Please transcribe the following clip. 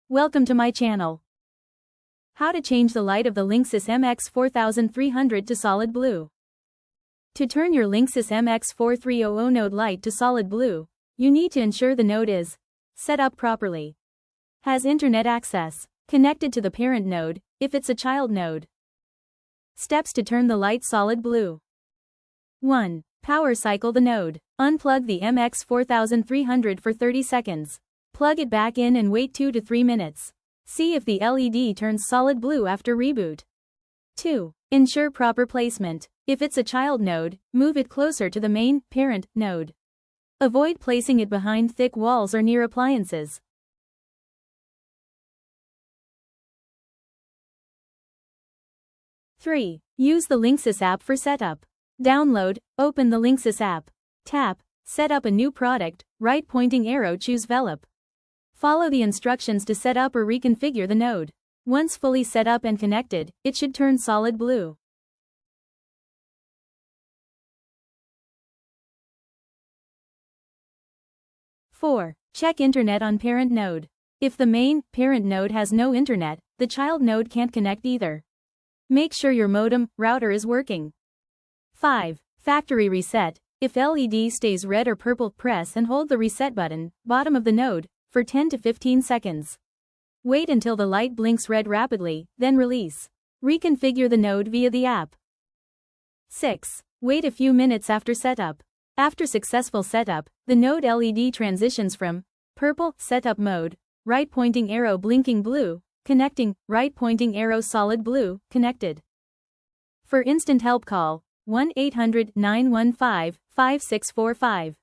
Welcome to my channel. How to change the light of the Linksys MX4300 to solid blue. To turn your Linksys MX4300 node light to solid blue, you need to ensure the node is set up properly, has internet access, connected to the parent node, if it's a child node. Steps to turn the light solid blue. 1. Power cycle the node. Unplug the MX4300 for 30 seconds. Plug it back in and wait 2 to 3 minutes. See if the LED turns solid blue after reboot. 2. Ensure proper placement. If it's a child node, move it closer to the main, parent, node. Avoid placing it behind thick walls or near appliances. 3. Use the Linksys app for setup. Download, open the Linksys app. Tap, set up a new product, right pointing arrow choose Velop. Follow the instructions to set up or reconfigure the node. Once fully set up and connected, it should turn solid blue. Four. Check internet on parent node. If the main, parent node has no internet, the child node can't connect either. Make sure your modem, router is working. 5. Factory reset. If LED stays red or purple, press and hold the reset button, bottom of the node, for 10 to 15 seconds. Wait until the light blinks red rapidly, then release. Reconfigure the node via the app. 6. Wait a few minutes after setup. After successful setup, the node LED transitions from purple, setup mode, right pointing arrow blinking blue, connecting, right pointing arrow solid blue, connected. For instant help call 1-800-915-5645.